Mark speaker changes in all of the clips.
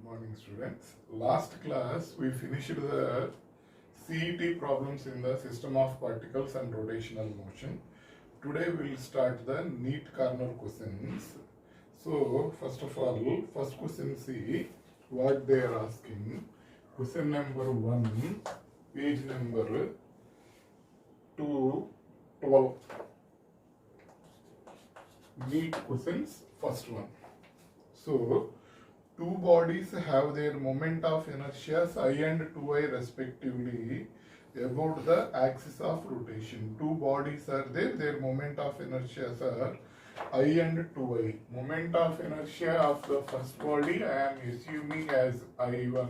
Speaker 1: morning, students. Last class we finished the CET problems in the system of particles and rotational motion. Today we will start the neat corner questions. So first of all, first question, see what they are asking. Question number 1, page number 212. Neat questions, first one. So two bodies have their moment of inertia I and 2I respectively about the axis of rotation. Two bodies are there, their moment of inertia are I and 2I. Moment of inertia of the first body I am assuming as I1.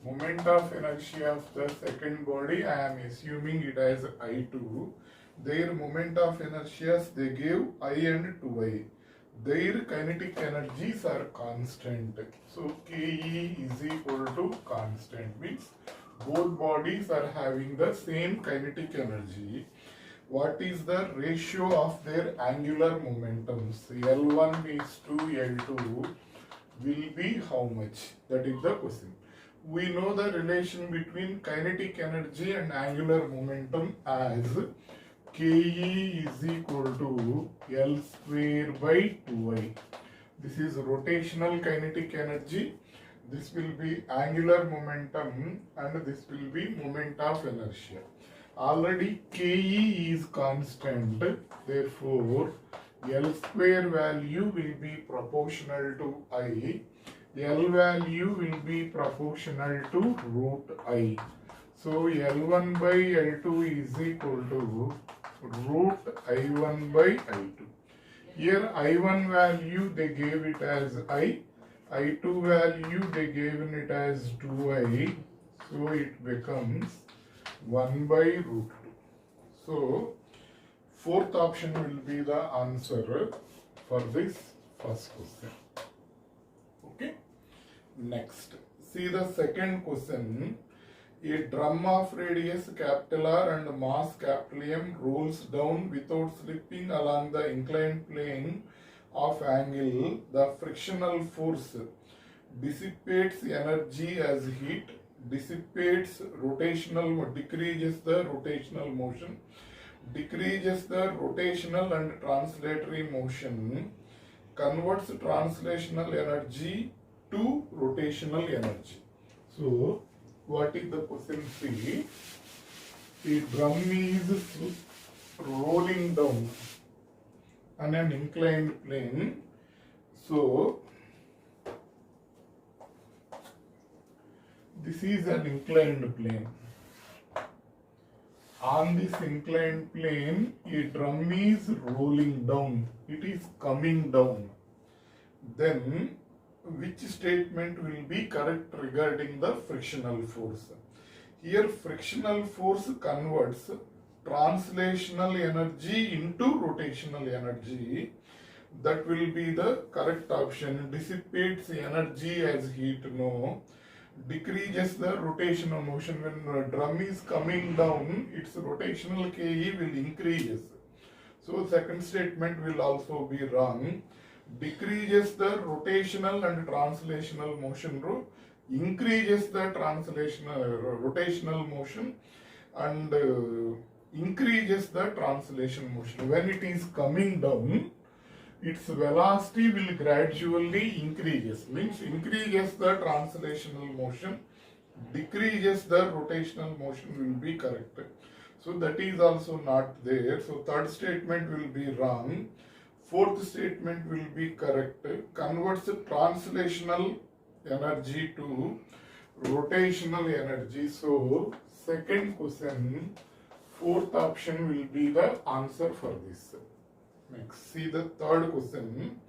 Speaker 1: Moment of inertia of the second body I am assuming it as I2. Their moment of inertia they gave I and 2I. Their kinetic energies are constant. So Ke is equal to constant, means both bodies are having the same kinetic energy. What is the ratio of their angular momentums? L1 is to L2 will be how much? That is the question. We know the relation between kinetic energy and angular momentum as Ke is equal to L square by 2I. This is rotational kinetic energy. This will be angular momentum and this will be moment of inertia. Already Ke is constant. Therefore, L square value will be proportional to I. L value will be proportional to root I. So L1 by L2 is equal to root I1 by I2. Here I1 value they gave it as I. I2 value they gave it as 2I. So it becomes 1 by root 2. So fourth option will be the answer for this first question. Okay. Next, see the second question. A drum of radius capital R and mass capital M rolls down without slipping along the inclined plane of angle. The frictional force dissipates energy as heat, decreases the rotational motion, decreases the rotational and translatory motion, converts translational energy to rotational energy. So, what is the question? See, the drum is rolling down on an inclined plane. So, this is an inclined plane. On this inclined plane, a drum is rolling down. It is coming down. Then, which statement will be correct regarding the frictional force? Here frictional force converts translational energy into rotational energy. That will be the correct option. Dissipates energy as heat, no. Decreases the rotational motion. When a drum is coming down, its rotational Ke will increase. So second statement will also be wrong. Decreases the rotational and translational motion, increases the rotational motion and increases the translation motion. When it is coming down, its velocity will gradually increases, means increases the translational motion, decreases the rotational motion will be correct. So that is also not there. So third statement will be wrong. Fourth statement will be correct. Converts translational energy to rotational energy. So second question, fourth option will be the answer for this. Next, see the third question.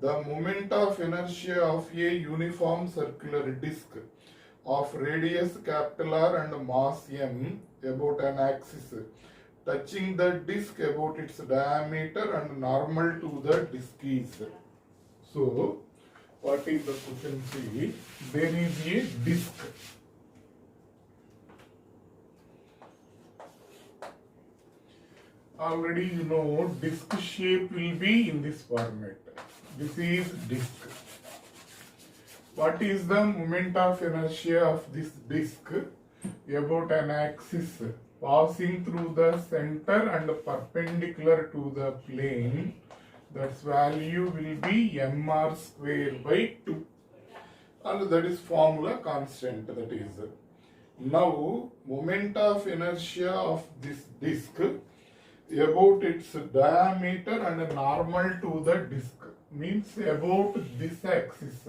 Speaker 1: The moment of inertia of a uniform circular disc of radius capital R and mass M about an axis, touching the disc about its diameter and normal to the disc is. So, what is the question? See, there is a disc. Already you know disc shape will be in this format. This is disc. what is the moment of inertia of this disk about an axis passing through the center and perpendicular to the plane? That value will be mr square by 2, and that is formula constant. That is, now moment of inertia of this disk about its diameter and normal to the disk means about this axis.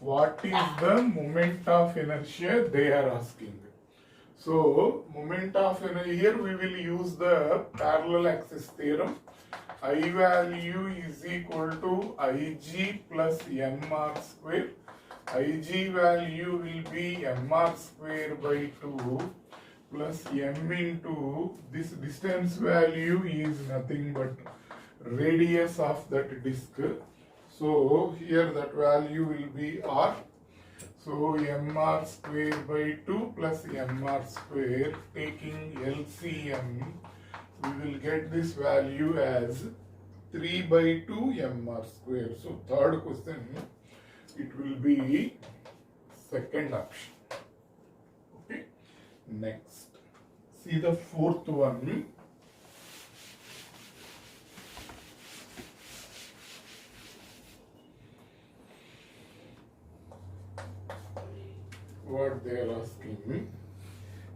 Speaker 1: What is the moment of inertia they are asking? So moment of inertia, here we will use the parallel axis theorem. I value is equal to Ig plus mr square. Ig value will be mr square by 2 plus m into this distance value is nothing but radius of that disk. So here that value will be r. So mr square by 2 plus mr square, taking LCM, we will get this value as 3 by 2 mr square. So third question, it will be second option. Okay. Next, see the fourth one. What they are asking: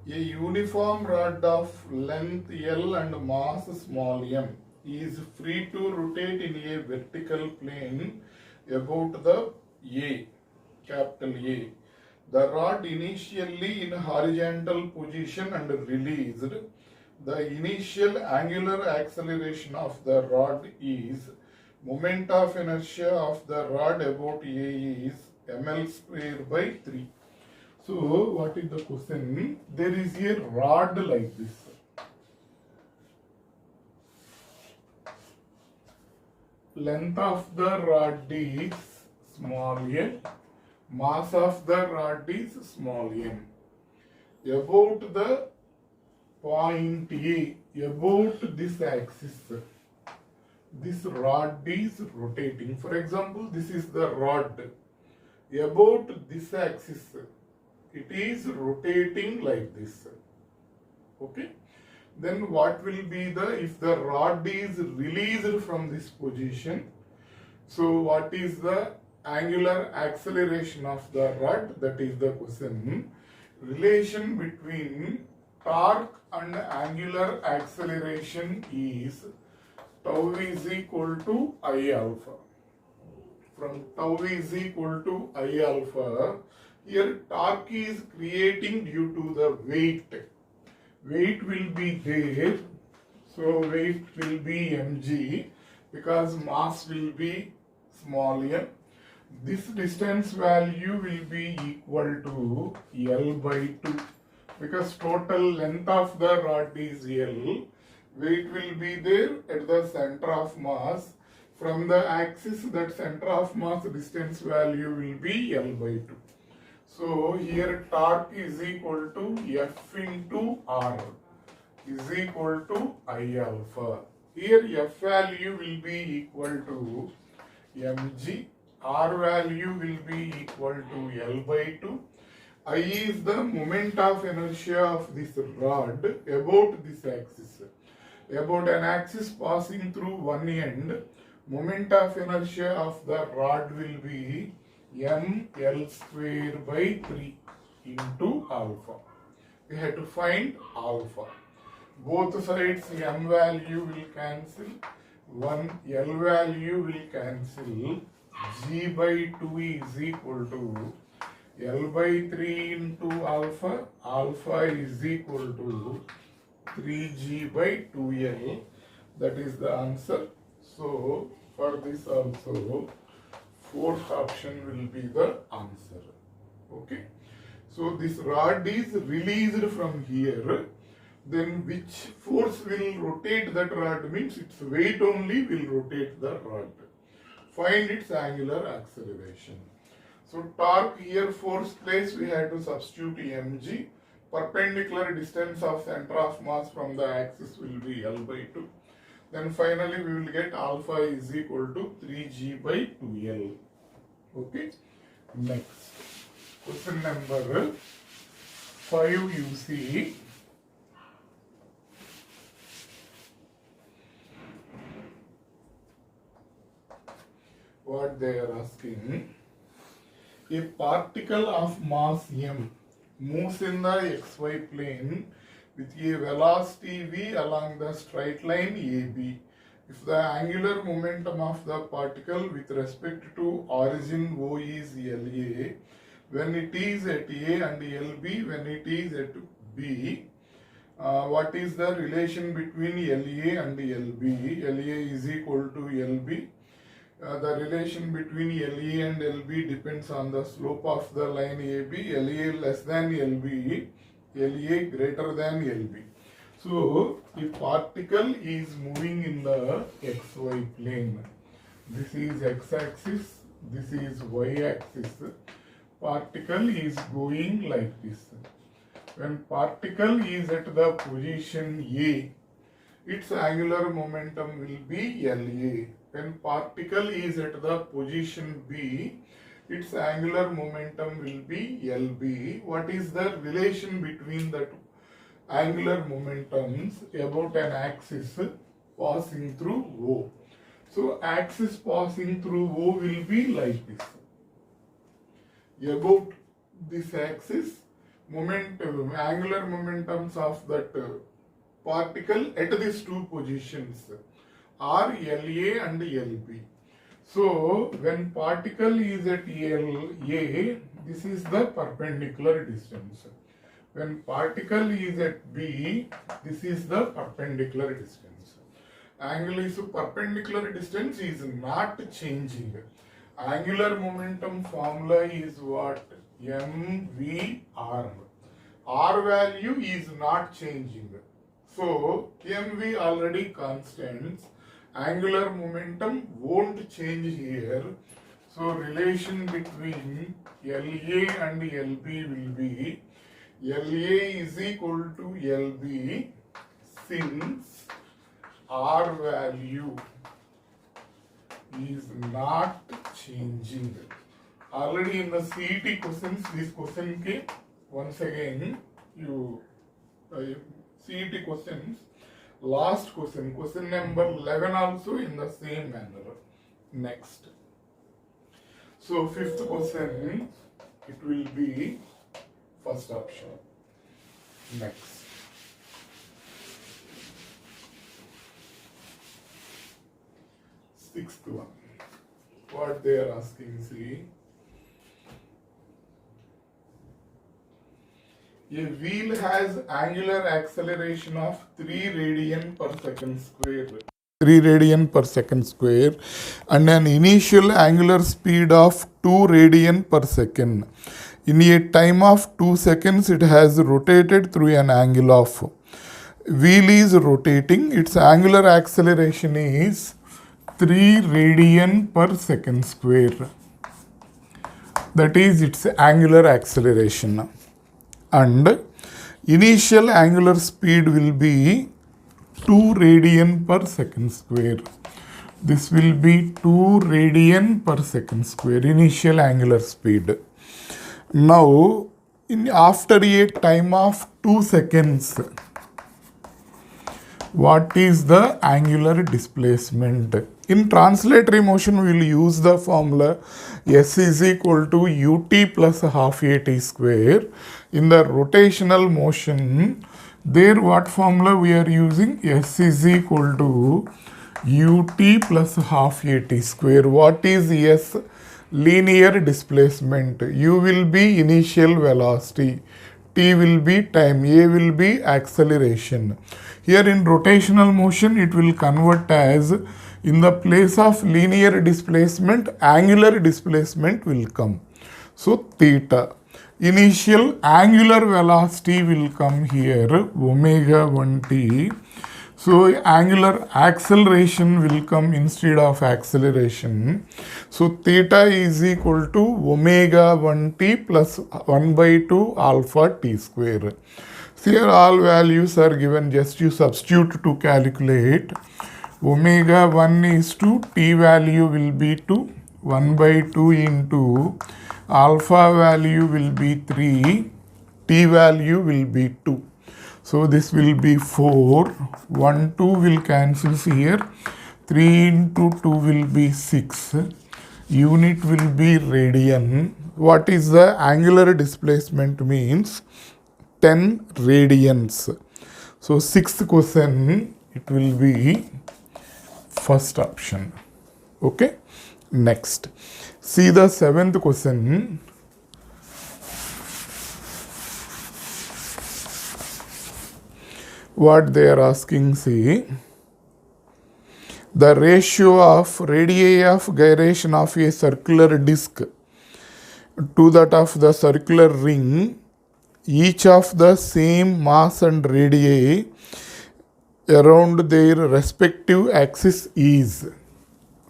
Speaker 1: a uniform rod of length L and mass small m is free to rotate in a vertical plane about the A, capital A. The rod initially in horizontal position and released. The initial angular acceleration of the rod is moment of inertia of the rod about A is ml square by 3. So what is the question? There is a rod like this. Length of the rod is small n. Mass of the rod is small m. About the point A, about this axis, this rod is rotating. For example, this is the rod. About this axis, it is rotating like this. Okay. Then what will be the, if the rod is released from this position, so what is the angular acceleration of the rod? That is the question. Relation between torque and angular acceleration is tau is equal to I alpha. From tau is equal to I alpha, here torque is creating due to the weight. Weight will be there, so weight will be mg because mass will be small m. This distance value will be equal to L by 2 because total length of the rod is L. Weight will be there at the center of mass. From the axis, that center of mass distance value will be L by 2. So here torque is equal to F into R is equal to I alpha. Here F value will be equal to mg. R value will be equal to L by 2. I is the moment of inertia of this rod about this axis. About an axis passing through one end, moment of inertia of the rod will be ml square by 3 into alpha. We have to find alpha. Both sides m value will cancel. One L value will cancel. G by 2 is equal to L by 3 into alpha. Alpha is equal to 3G by 2L. That is the answer. So for this also, fourth option will be the answer. Okay. So this rod is released from here. Then which force will rotate that rod means its weight only will rotate the rod. Find its angular acceleration. So torque here, force place, we have to substitute mg. Perpendicular distance of center of mass from the axis will be L by 2. Then finally we will get alpha is equal to 3G by 2L. Okay. Next, question number 5 you see. What they are asking, a particle of mass m moves in the xy plane with a velocity v along the straight line AB. If the angular momentum of the particle with respect to origin O is LA, when it is at A, and LB when it is at B, what is the relation between LA and LB? LA is equal to LB. The relation between LA and LB depends on the slope of the line AB. LA less than LB, LA greater than LB. So, the particle is moving in the xy plane. This is x-axis, this is y-axis. Particle is going like this. When particle is at the position A, its angular momentum will be LA. When particle is at the position B, its angular momentum will be LB. What is the relation between the two angular momentums about an axis passing through O? So, axis passing through O will be like this. About this axis, angular momentums of that particle at these two positions are LA and LB. So, when particle is at LA, this is the perpendicular distance. When particle is at B, this is the perpendicular distance. Perpendicular distance is not changing. Angular momentum formula is what? mvr. R value is not changing. So, mv already constants. Angular momentum won't change here. So, relation between LA and LB will be LA is equal to LB since R value is not changing. Already in the CET questions, this question came once again. CET questions, last question, question number 11 also in the same manner. Next. So, fifth question, it will be first option. Next. Sixth one. What they are asking, see. A wheel has angular acceleration of 3 radian per second square. 3 radian per second square and an initial angular speed of 2 radian per second. In a time of 2 seconds, it has rotated through an angle of. Wheel is rotating, its angular acceleration is 3 radian per second square. That is its angular acceleration. And initial angular speed will be 2 radian per second square. This will be 2 radian per second square, initial angular speed. Now, after a time of 2 seconds, what is the angular displacement? In translatory motion, we will use the formula S is equal to ut plus half at square. In the rotational motion, there what formula we are using? S is equal to ut plus half at square. What is S? Linear displacement. U will be initial velocity. T will be time. A will be acceleration. Here in rotational motion, it will convert as, in the place of linear displacement, angular displacement will come. So, theta. Initial angular velocity will come here, omega 1t. So, angular acceleration will come instead of acceleration. So, theta is equal to omega 1t plus 1 by 2 alpha t square. Here all values are given, just you substitute to calculate. Omega 1 is to, t value will be to 1 by 2 into alpha value will be 3, t value will be 2. So this will be 4, 1, 2 will cancel here, 3 into 2 will be 6, unit will be radian. What is the angular displacement means? 10 radians. So sixth question, it will be first option. Okay, next. See the seventh question. What they are asking, see, the ratio of radii of gyration of a circular disc to that of the circular ring, each of the same mass and radii around their respective axis is.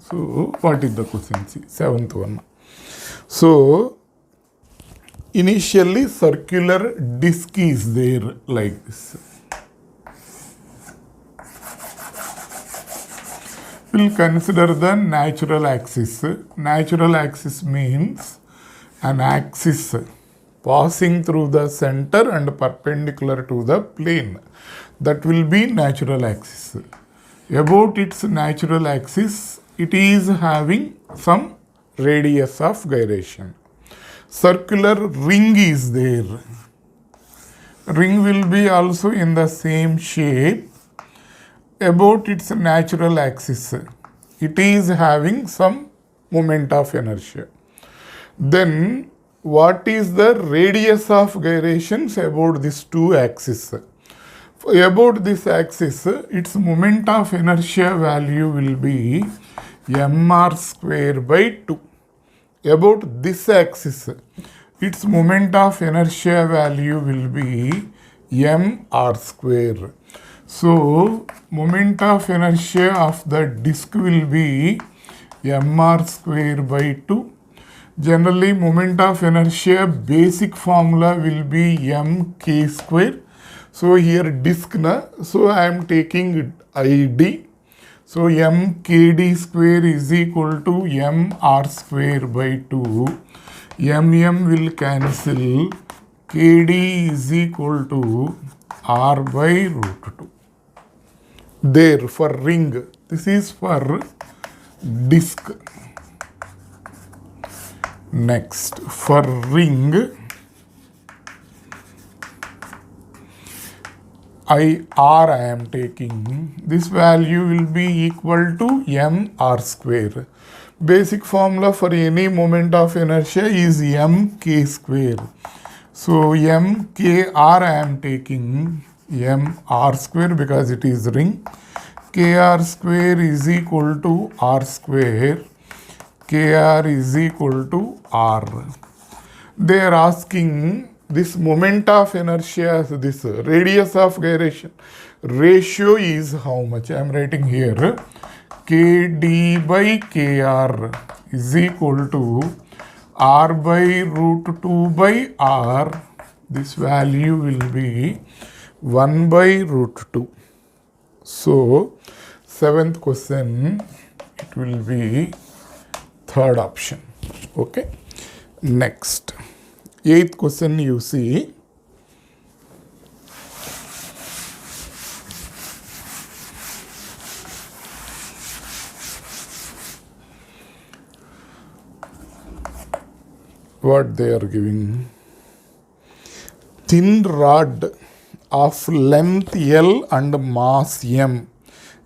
Speaker 1: So, what is the question? See, seventh one. So, initially circular disc is there like this. We'll consider the natural axis. Natural axis means an axis passing through the center and perpendicular to the plane. That will be natural axis. About its natural axis, it is having some radius of gyration. Circular ring is there. Ring will be also in the same shape. About its natural axis, it is having some moment of inertia. Then what is the radius of gyrations about these two axes? About this axis, its moment of inertia value will be mr square by 2. About this axis, its moment of inertia value will be mr square. So, moment of inertia of the disc will be mr square by 2. Generally, moment of inertia basic formula will be mk square. So, here disc na, so I am taking id. So, mkd square is equal to mr square by 2. Will cancel. Kd is equal to r by root 2. There for ring, this is for disc. Next, for ring, r I am taking, this value will be equal to mr square. Basic formula for any moment of inertia is mk square. So mkr I am taking mr square because it is ring. Kr square is equal to r square. Kr is equal to r. They are asking this moment of inertia, this radius of gyration ratio is how much? I am writing here kd by kr is equal to r by root 2 by r. This value will be 1 by root 2. So, seventh question, it will be third option. Okay. Next, eighth question you see. What they are giving? Thin rod of length L and mass M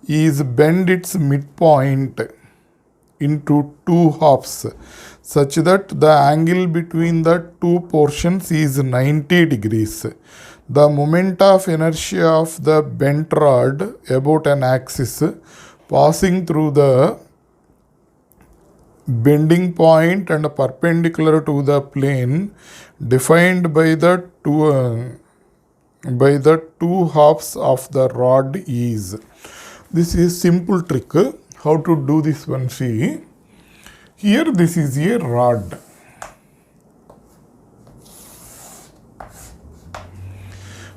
Speaker 1: is bend its midpoint into two halves such that the angle between the two portions is 90 degrees. The moment of inertia of the bent rod about an axis passing through the bending point and perpendicular to the plane defined by the two halves of the rod is. This is simple trick. How to do this one? See, here this is a rod.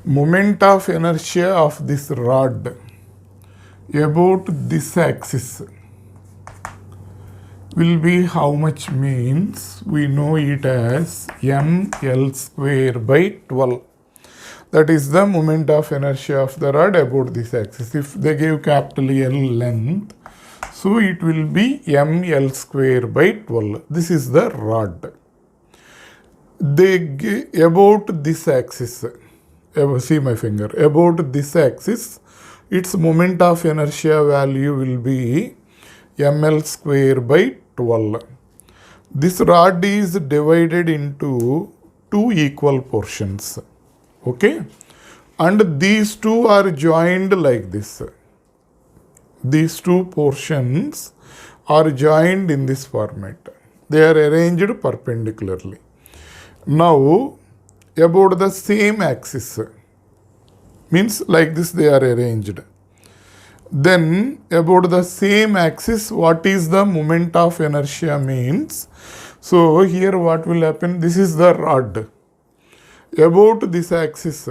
Speaker 1: Moment of inertia of this rod about this axis will be how much means we know it as ml square by 12. That is the moment of inertia of the rod about this axis. If they give capital L length, so it will be ml square by 12. This is the rod. They give about this axis, see my finger, about this axis, its moment of inertia value will be ml square by 12. This rod is divided into two equal portions. Okay, and these two are joined like this. These two portions are joined in this format. They are arranged perpendicularly. Now, about the same axis, means like this they are arranged. Then, about the same axis, what is the moment of inertia means? So, here what will happen? This is the rod. About this axis,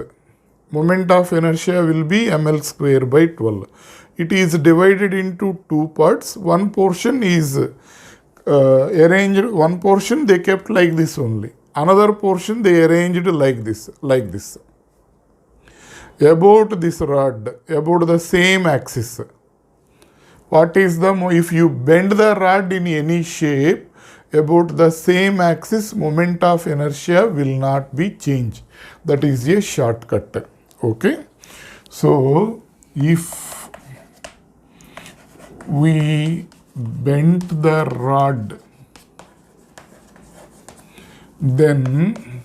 Speaker 1: moment of inertia will be ml square by 12. It is divided into two parts. One portion is arranged, one portion they kept like this only. Another portion they arranged like this, like this. About this rod, about the same axis. What is the, if you bend the rod in any shape, about the same axis, moment of inertia will not be changed. That is a shortcut. Okay. So, if we bend the rod, then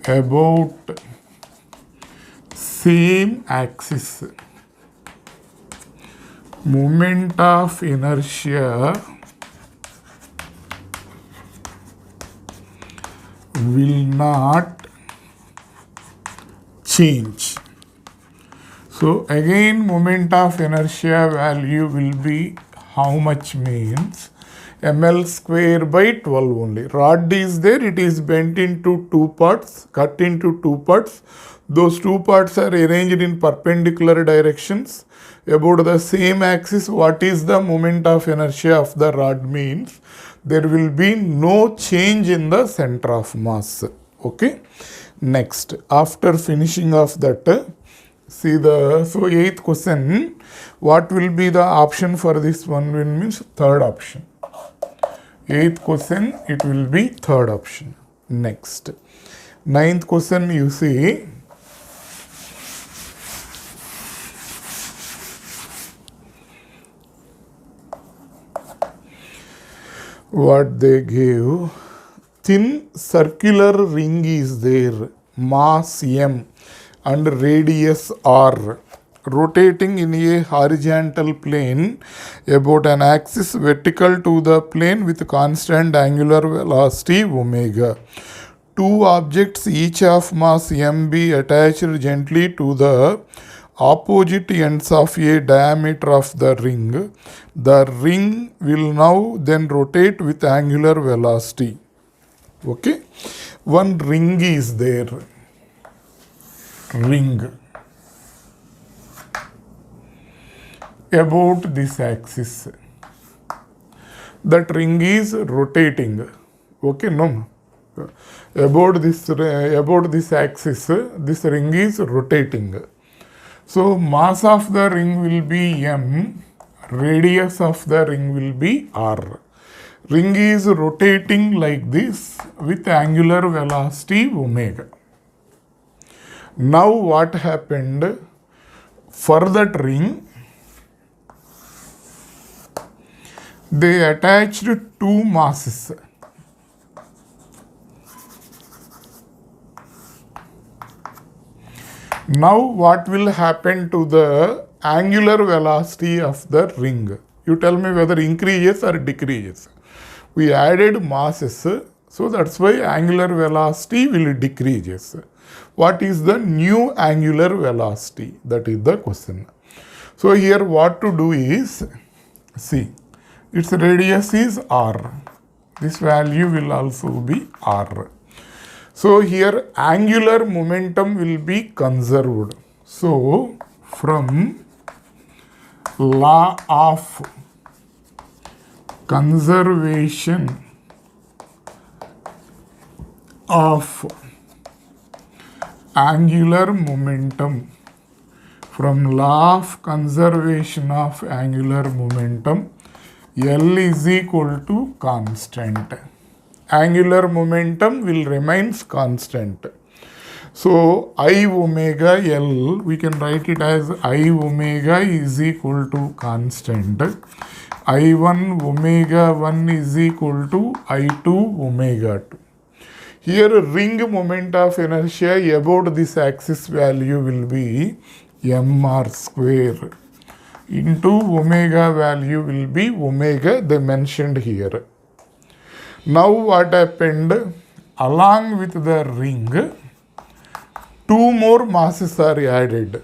Speaker 1: about same axis, moment of inertia will not change. So again, moment of inertia value will be how much means ml square by 12 only. Rod is there, it is bent into two parts, cut into two parts. Those two parts are arranged in perpendicular directions. About the same axis, what is the moment of inertia of the rod means? There will be no change in the center of mass. Okay. Next, after finishing of that, see the, so 8th question, what will be the option for this one means third option. 8th question, it will be third option. Next, 9th question, you see, what they gave, thin circular ring is there, mass m and radius r, rotating in a horizontal plane about an axis vertical to the plane with constant angular velocity omega. Two objects each of mass m be attached gently to the opposite ends of a diameter of the ring. The ring will now then rotate with angular velocity. Okay. One ring is there. Ring. About this axis. That ring is rotating. Okay, no. About this axis, this ring is rotating. So, mass of the ring will be m, radius of the ring will be r. Ring is rotating like this with angular velocity omega. Now, what happened? For that ring, they attached two masses. Now what will happen to the angular velocity of the ring? You tell me whether increases or decreases. We added masses, so that's why angular velocity will decreases. What is the new angular velocity? That is the question. So here what to do is, see, its radius is r. This value will also be r. So here angular momentum will be conserved. So from law of conservation of angular momentum, from law of conservation of angular momentum, L is equal to constant. Angular momentum will remains constant. So I omega L, we can write it as I omega is equal to constant. I1 omega 1 is equal to I2 omega 2. Here ring moment of inertia about this axis value will be mr square into omega value will be omega, they mentioned here. Now what happened? Along with the ring, two more masses are added.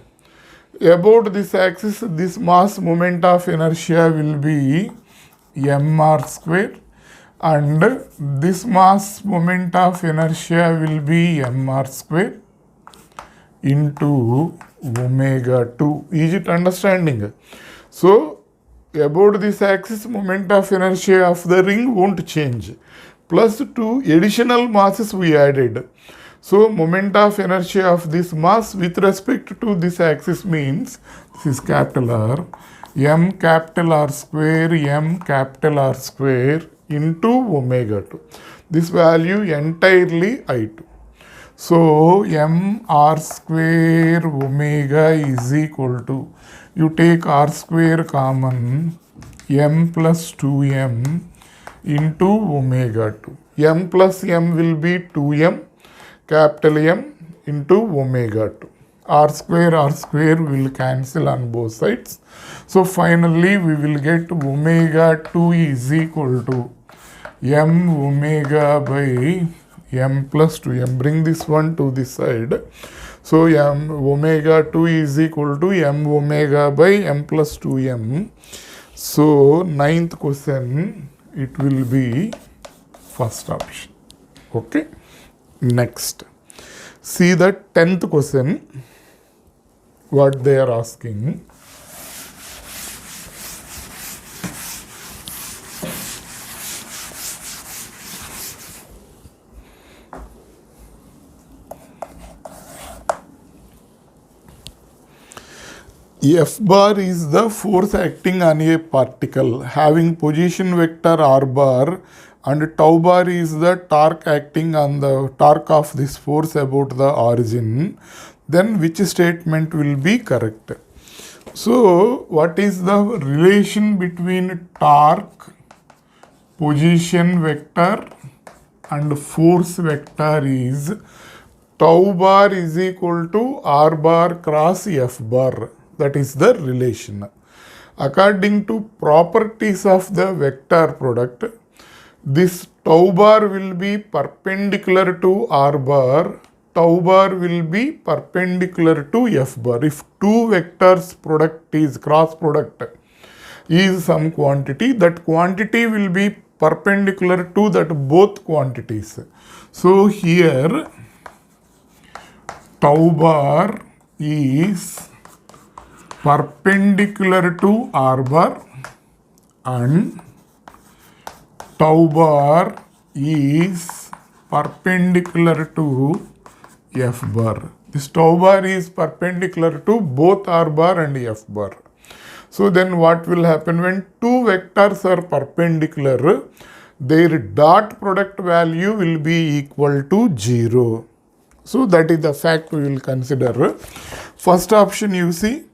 Speaker 1: About this axis, this mass moment of inertia will be mr square, and this mass moment of inertia will be mr square into omega 2. Is it understanding? So about this axis, moment of inertia of the ring won't change, plus two additional masses we added. So moment of inertia of this mass with respect to this axis means, this is capital R, m capital R square into omega 2. This value entirely I2. So mr square omega is equal to, you take r square common, m plus 2m into omega 2. M plus m will be 2m, capital M into omega 2. R square will cancel on both sides. So finally we will get omega 2 is equal to m omega by m plus 2m. Bring this one to this side. So m omega 2 is equal to m omega by m plus 2m. So ninth question, it will be first option. Okay. Next, see the 10th question, what they are asking. F bar is the force acting on a particle having position vector r bar, and tau bar is the torque acting on the torque of this force about the origin. Then which statement will be correct? So what is the relation between torque, position vector and force vector is tau bar is equal to r bar cross f bar. That is the relation. According to properties of the vector product, this tau bar will be perpendicular to r bar, tau bar will be perpendicular to f bar. If two vectors product is cross product is some quantity, that quantity will be perpendicular to that both quantities. So here tau bar is perpendicular to r bar and tau bar is perpendicular to f bar. This tau bar is perpendicular to both r bar and f bar. So then what will happen when two vectors are perpendicular? Their dot product value will be equal to 0. So that is the fact we will consider. First option you see,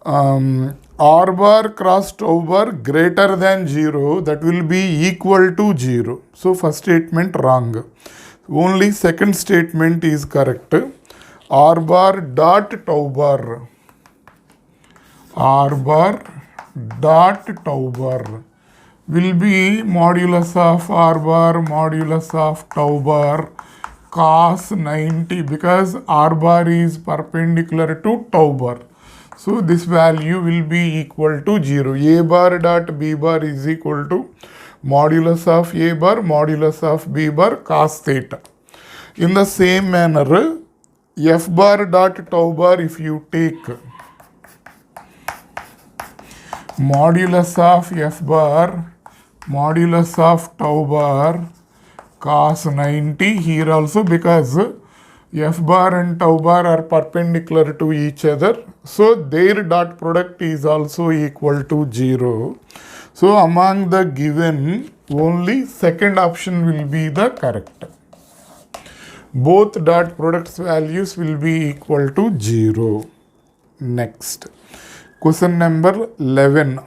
Speaker 1: r bar cross tau bar greater than 0, that will be equal to 0. So first statement wrong. Only second statement is correct. R bar dot tau bar, r bar dot tau bar will be modulus of r bar modulus of tau bar cos 90, because r bar is perpendicular to tau bar. So this value will be equal to 0. A bar dot b bar is equal to modulus of a bar modulus of b bar cos theta. In the same manner, f bar dot tau bar, if you take modulus of f bar modulus of tau bar cos 90 here also, because f bar and tau bar are perpendicular to each other, so their dot product is also equal to 0. So among the given, only second option will be the correct. Both dot products values will be equal to 0. Next, question number 11.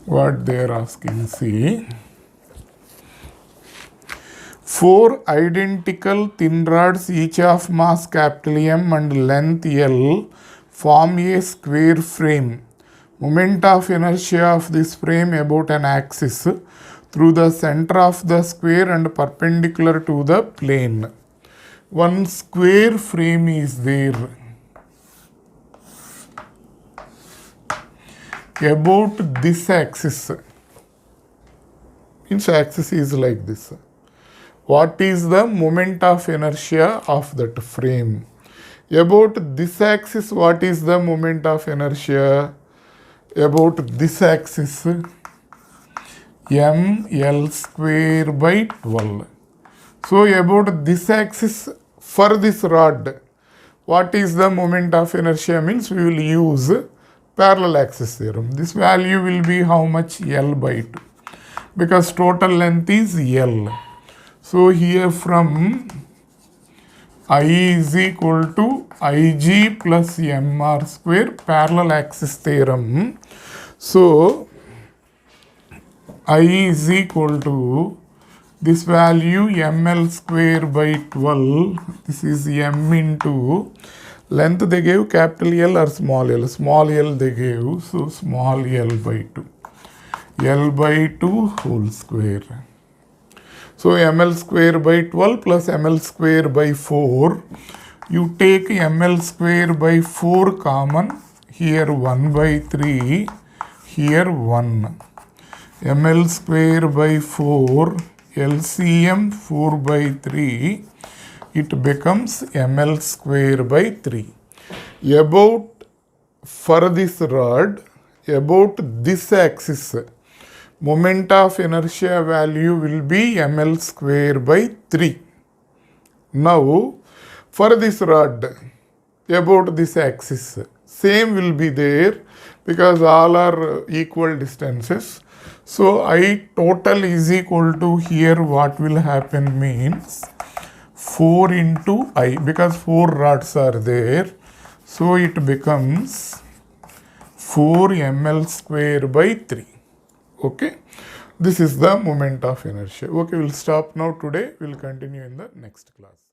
Speaker 1: What they are asking, see. 4 identical thin rods, each of mass capital M and length L, form a square frame. Moment of inertia of this frame about an axis through the center of the square and perpendicular to the plane. One square frame is there. About this axis, means axis is like this. What is the moment of inertia of that frame? About this axis, what is the moment of inertia? About this axis, ml square by 12. So about this axis for this rod, what is the moment of inertia? Means we will use parallel axis theorem. This value will be how much? L by 2, because total length is L. So here from I is equal to Ig plus mr square, parallel axis theorem. So I is equal to this value ml square by 12. This is m into length they gave capital L or small l. Small l they gave, so small l by 2. L by 2 whole square. So ml square by 12 plus ml square by 4. You take ml square by 4 common. Here 1 by 3. Here 1. ml square by 4. LCM 4 by 3. It becomes ml square by 3. About, for this rod, about this axis, moment of inertia value will be ml square by 3. Now, for this rod, about this axis, same will be there, because all are equal distances. So, I total is equal to, here what will happen means 4 into I, because 4 rods are there. So, it becomes 4 ml square by 3. Okay. This is the moment of inertia. Okay, we'll stop now today. We'll continue in the next class.